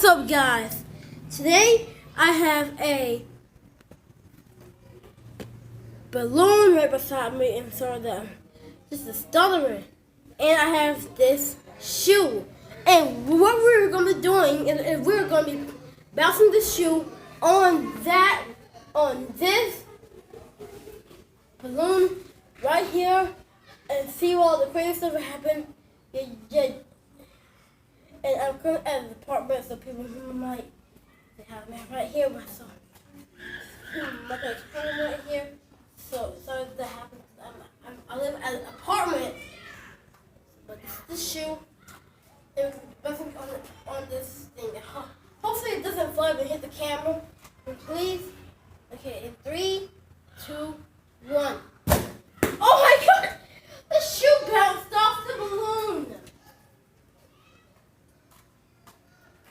What's up, guys? Today I have a balloon right beside me and so that this is stuttering, and I have this shoe. And what we're gonna be doing is we're gonna be bouncing the shoe on this balloon right here, and see all the crazy stuff that happened. Yeah. And I'm going to add the apartment so people might have me right here. But so my home right here. So sorry that happened. I live at an apartment. But this shoe is on this thing. Hopefully it doesn't fly and hit the camera. And please. Okay, in 3, 2, 1. Oh my God! The shoe bounced off the balloon.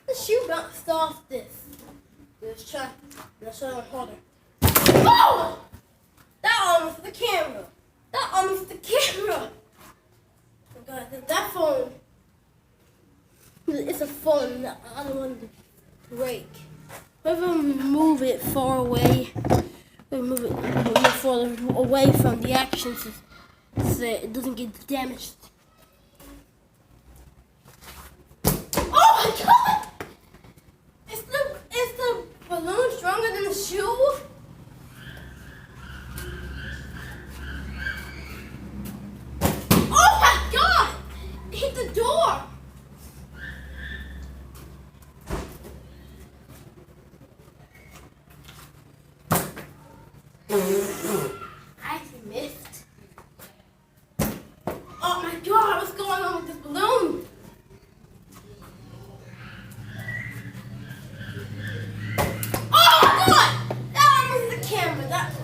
The shoe bounced off this. Let's try it harder. Oh! That almost hit the camera. Oh God, that phone. It's a phone that I don't want to break. Maybe move it far away. Maybe move it further away from the action so it doesn't get damaged. Oh my God! Is the balloon stronger than the shoe? Oh my God! It hit the door! I actually missed. Oh my God, what's going on with this balloon?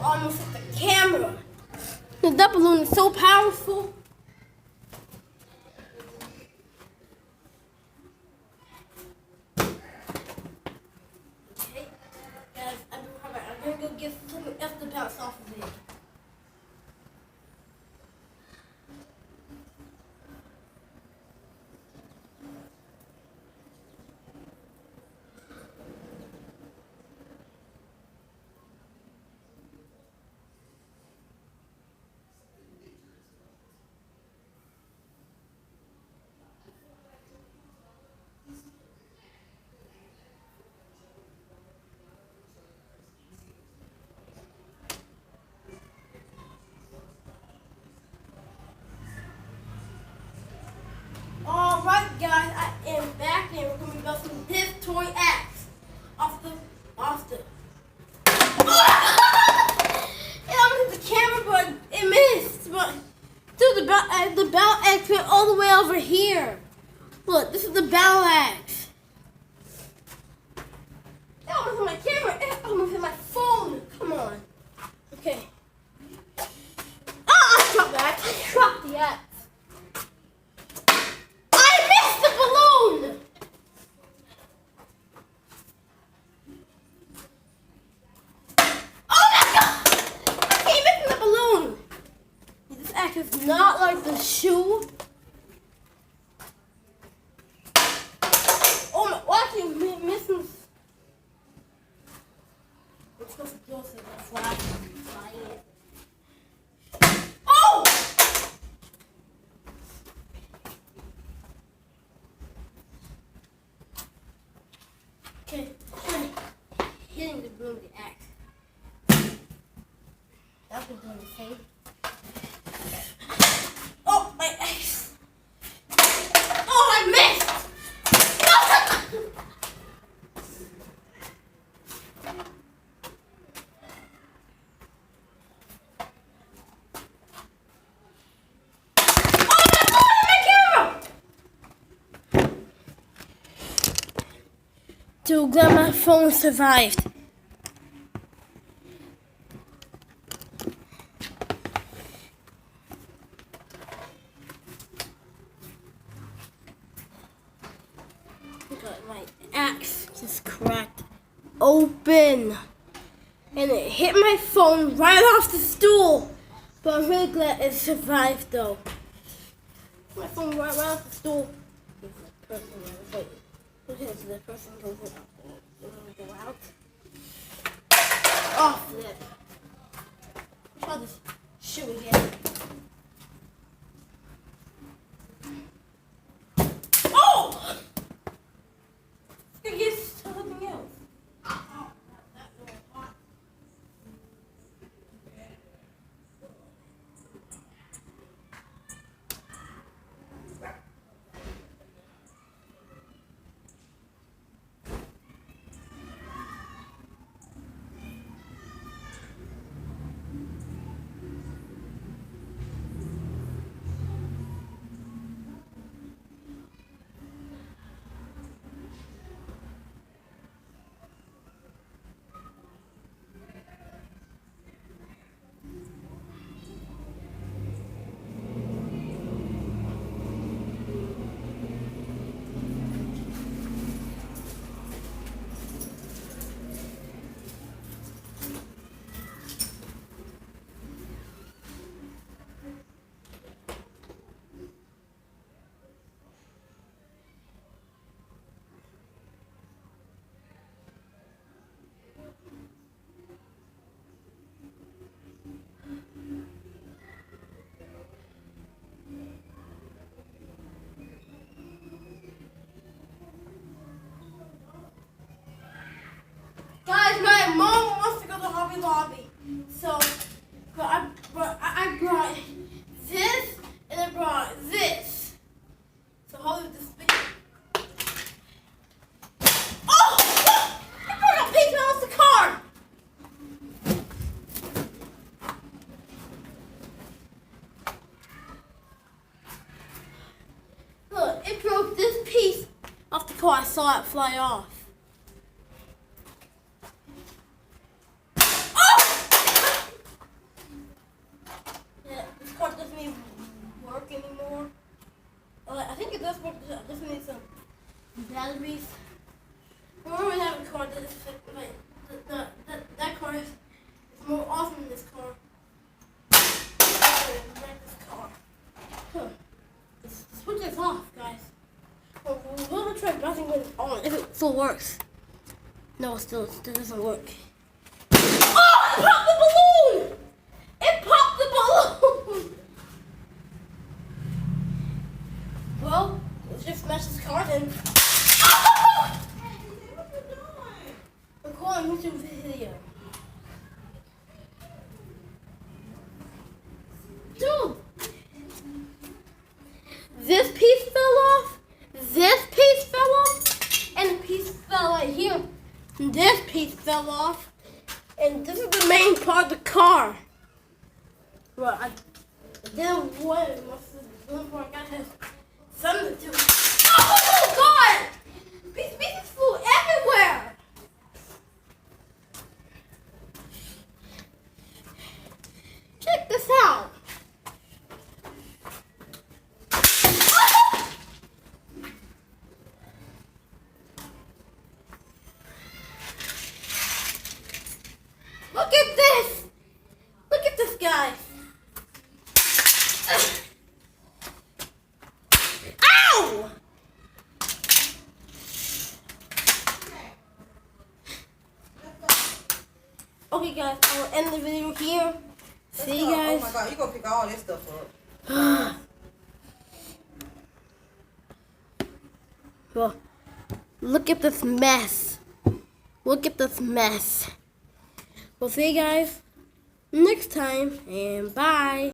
Almost hit the camera. That balloon is so powerful. Okay, guys, I'm gonna go get something else to bounce off of it. Alright guys, I am back and we're going to be bouncing this toy axe off the it almost hit the camera, but it missed. But dude, the battle axe went all the way over here. Look, this is the battle axe. It almost hit my camera. It almost hit my phone. Come on. Okay. I dropped the axe. I dropped the axe. It's not like the shoe. Oh my! Why are you missing? It's supposed to go to the flag. Oh! Okay, hitting the balloon with the axe. That's been doing the same. Oh, my axe! Oh, I missed! Oh my camera! Dude, glad my phone survived. My axe just cracked open and it hit my phone right off the stool, but I'm really glad it survived though. My phone right off the stool. Look at this. so the person goes in, go out. Oh, flip. Try this shoe again. Oh! It's gonna get something else. Guys, my mom wants to go to Hobby Lobby. So, I brought this and I brought this. So, hold this big. Oh! I brought a paper off the car. Look, it broke this piece off the car. I saw it fly off. Doesn't even work anymore. I think it does work. It just needs some batteries. Remember we have a car that is that car is more awesome than this car. This car. Huh. Let's switch this off, guys. We're gonna try bouncing it on if it still works. No, it still doesn't work. Oh! It popped the balloon! It popped the balloon! Well, let's just smash this car then. Oh! Recording YouTube video. Dude! This piece fell off. This piece fell off. And the piece fell right here. And this piece fell off. And this is the main part of the car. Well, I didn't want it. My part got his something to it. Oh God! These pieces flew everywhere. Check this out. Look at this. Look at this guy. Ow! Okay guys, I'll end the video here. See you guys. Oh my God, you gonna pick all this stuff up. Well, look at this mess. Look at this mess. We'll see you guys next time, and bye.